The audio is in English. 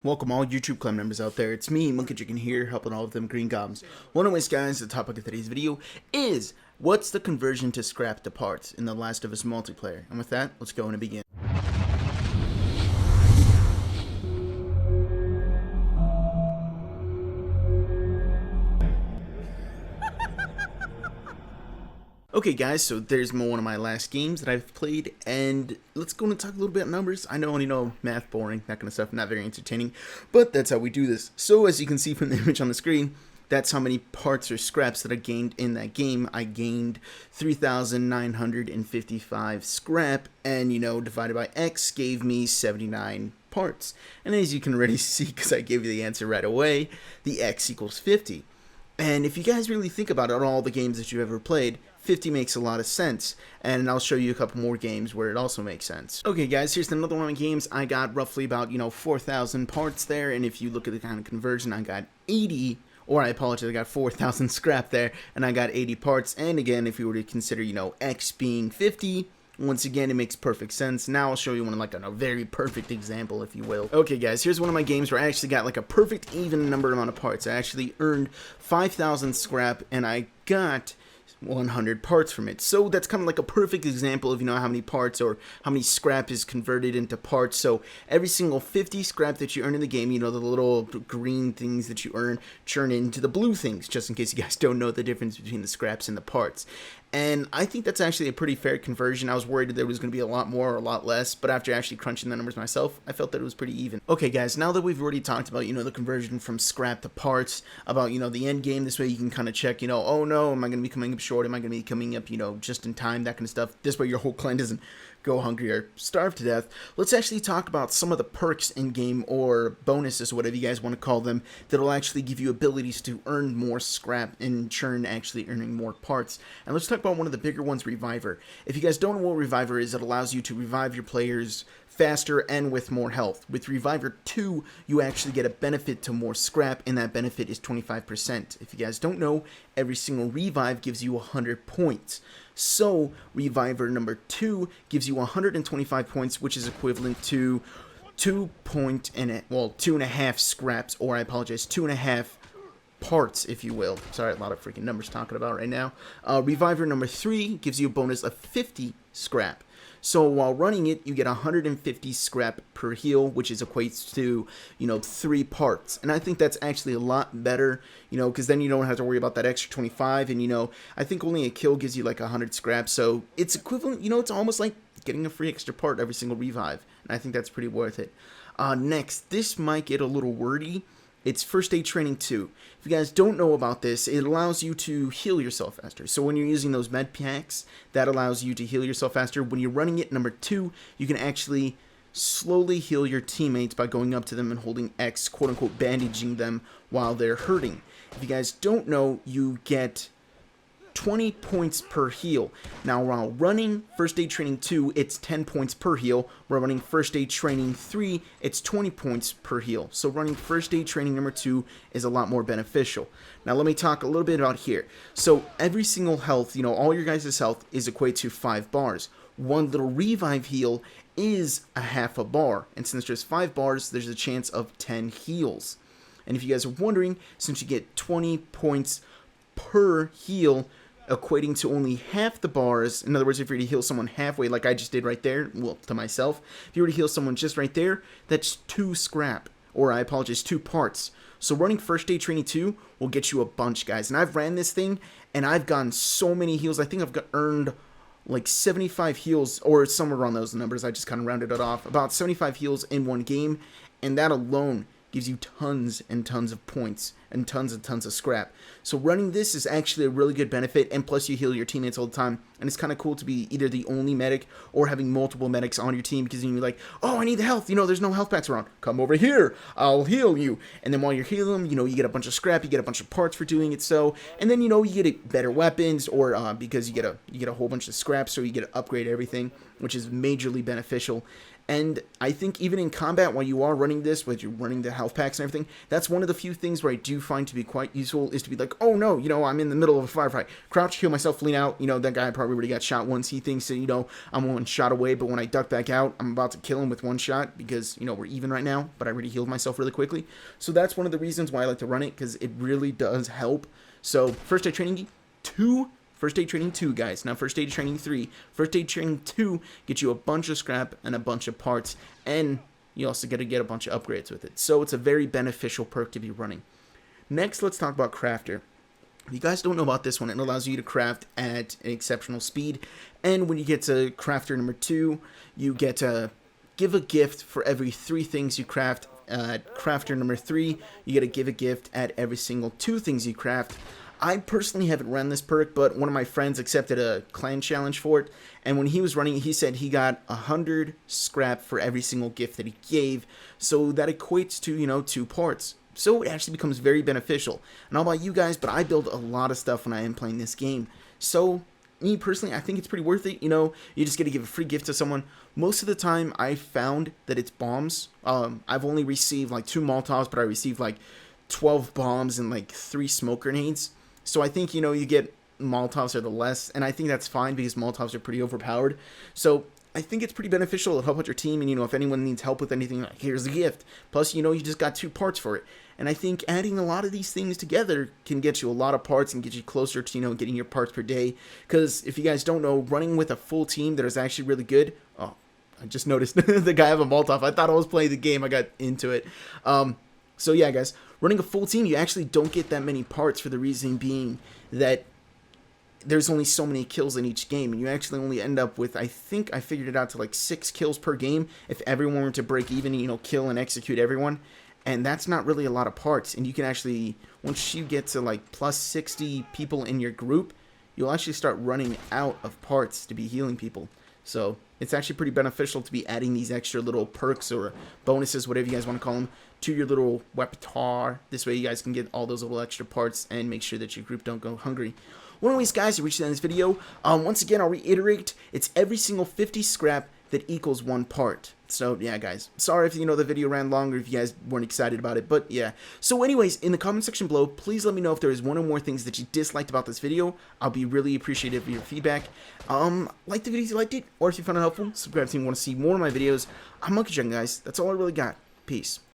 Welcome all YouTube clan members out there, it's me, XXMonkeyDragonXx here, helping all of them green goblins. Well anyways guys, the topic of today's video is, what's the conversion to scrap to parts in the Last of Us multiplayer? And with that, let's go and begin. Okay guys, so there's one of my last games that I've played, and let's go and talk a little bit about numbers. I know math boring, that kind of stuff, not very entertaining, but that's how we do this. So as you can see from the image on the screen, that's how many parts or scraps that I gained in that game. I gained 3,955 scrap, and divided by X gave me 79 parts. And as you can already see, because I gave you the answer right away, the X equals 50. And if you guys really think about it, on all the games that you've ever played, 50 makes a lot of sense, and I'll show you a couple more games where it also makes sense. Okay guys, here's another one of my games. I got roughly about, 4,000 parts there, and if you look at the kind of conversion, I got 80, or I apologize, I got 4,000 scrap there, and I got 80 parts, and again, if you were to consider, X being 50, once again, it makes perfect sense. Now I'll show you one like a very perfect example, if you will. Okay guys, here's one of my games where I actually got like a perfect even number amount of parts. I actually earned 5,000 scrap, and I got 100 parts from it. So that's kind of like a perfect example of how many parts or how many scrap is converted into parts. So every single 50 scrap that you earn in the game, the little green things that you earn churn into the blue things, just in case you guys don't know the difference between the scraps and the parts. And I think that's actually a pretty fair conversion. I was worried that there was going to be a lot more or a lot less, but after actually crunching the numbers myself, I felt that it was pretty even. Okay guys, now that we've already talked about, the conversion from scrap to parts, about, the end game, this way you can kind of check, oh no, am I going to be coming up short? Am I going to be coming up, just in time, that kind of stuff. This way your whole clan doesn't go hungry or starve to death. Let's actually talk about some of the perks in game, or bonuses, whatever you guys want to call them, that'll actually give you abilities to earn more scrap and churn actually earning more parts. And let's talk about one of the bigger ones, Reviver. If you guys don't know what Reviver is, it allows you to revive your players faster and with more health. With Reviver 2, you actually get a benefit to more scrap, and that benefit is 25%. If you guys don't know, every single revive gives you 100 points. So, Reviver number 2 gives you 125 points, which is equivalent to 2.5 scraps, or I apologize, 2.5 parts, if you will. Sorry, a lot of freaking numbers talking about right now. Reviver number 3 gives you a bonus of 50 scrap. So while running it, you get 150 scrap per heal, which equates to, 3 parts. And I think that's actually a lot better, because then you don't have to worry about that extra 25. And, I think only a kill gives you like 100 scrap. So it's equivalent, it's almost like getting a free extra part every single revive. And I think that's pretty worth it. Next, this might get a little wordy. It's First Aid Training 2. If you guys don't know about this, it allows you to heal yourself faster. So when you're using those med packs, that allows you to heal yourself faster. When you're running it, number 2, you can actually slowly heal your teammates by going up to them and holding X, quote-unquote, bandaging them while they're hurting. If you guys don't know, you get 20 points per heal. Now, while running First Aid Training 2, it's 10 points per heal. While running First Aid Training 3, it's 20 points per heal. So running First Aid Training number 2 is a lot more beneficial. Now, let me talk a little bit about here. So every single health, all your guys' health is equated to 5 bars. One little revive heal is a half a bar. And since there's 5 bars, there's a chance of 10 heals. And if you guys are wondering, since you get 20 points per heal, equating to only half the bars. In other words, if you were to heal someone halfway, like I just did right there, well, to myself, if you were to heal someone just right there, that's 2 scrap, or I apologize, 2 parts. So running First Aid Training 2 will get you a bunch, guys. And I've ran this thing, and I've gotten so many heals. I think I've earned like 75 heals, or somewhere around those numbers. I just kind of rounded it off. About 75 heals in one game, and that alone gives you tons and tons of points and tons of scrap. So running this is actually a really good benefit, and plus you heal your teammates all the time, and it's kind of cool to be either the only medic or having multiple medics on your team, because you're like, oh, I need the health, there's no health packs around, come over here, I'll heal you. And then while you're healing them, you get a bunch of scrap, you get a bunch of parts for doing it. So, and then you get better weapons, or because you get a whole bunch of scrap, so you get to upgrade everything, which is majorly beneficial. And I think even in combat, while you are running this, when you're running the health packs and everything, that's one of the few things where I do find to be quite useful, is to be like, oh no, you know, I'm in the middle of a firefight. Crouch, heal myself, lean out. You know, that guy probably already got shot once. He thinks that, you know, I'm 1 shot away, but when I duck back out, I'm about to kill him with 1 shot because, you know, we're even right now, but I already healed myself really quickly. So that's one of the reasons why I like to run it, because it really does help. So first aid training 2. First aid training 2, guys. Now, first aid training 3. First aid training 2 gets you a bunch of scrap and a bunch of parts, and you also get to get a bunch of upgrades with it. So it's a very beneficial perk to be running. Next, let's talk about Crafter. If you guys don't know about this one, it allows you to craft at an exceptional speed. And when you get to Crafter number 2, you get to give a gift for every 3 things you craft. At Crafter number 3, you get to give a gift at every single 2 things you craft. I personally haven't run this perk, but one of my friends accepted a clan challenge for it, and when he was running it, he said he got 100 scrap for every single gift that he gave, so that equates to, you know, 2 parts. So it actually becomes very beneficial. And I don't know about you guys, but I build a lot of stuff when I am playing this game. So, me personally, I think it's pretty worth it. You know, you just get to give a free gift to someone. Most of the time, I found that it's bombs. I've only received like 2 Molotovs, but I received like 12 bombs and like 3 smoke grenades. So I think, you know, you get Molotovs are the less, and I think that's fine because Molotovs are pretty overpowered. So I think it's pretty beneficial to help out your team, and, you know, if anyone needs help with anything, like, here's a gift. Plus, you know, you just got 2 parts for it. And I think adding a lot of these things together can get you a lot of parts and get you closer to, you know, getting your parts per day. Because if you guys don't know, running with a full team that is actually really good. Oh, I just noticed the guy have a Molotov. I thought I was playing the game. I got into it. So yeah, guys, running a full team, you actually don't get that many parts, for the reason being that there's only so many kills in each game, and you actually only end up with, I think I figured it out to like 6 kills per game if everyone were to break even, you know, kill and execute everyone. And that's not really a lot of parts, and you can actually, once you get to like plus 60 people in your group, you'll actually start running out of parts to be healing people. So it's actually pretty beneficial to be adding these extra little perks or bonuses, whatever you guys want to call them, to your little repertoire. This way you guys can get all those little extra parts and make sure that your group don't go hungry. Well, anyways, guys, you reached the end of this video. Once again, I'll reiterate, it's every single 50 scrap that equals 1 part. So, yeah, guys, sorry if, you know, the video ran longer, if you guys weren't excited about it, but, yeah. So, anyways, in the comment section below, please let me know if there is 1 or more things that you disliked about this video. I'll be really appreciative of your feedback. Like the video if you liked it, or if you found it helpful, subscribe if you want to see more of my videos. I'm Monkey Dragon, guys. That's all I really got. Peace.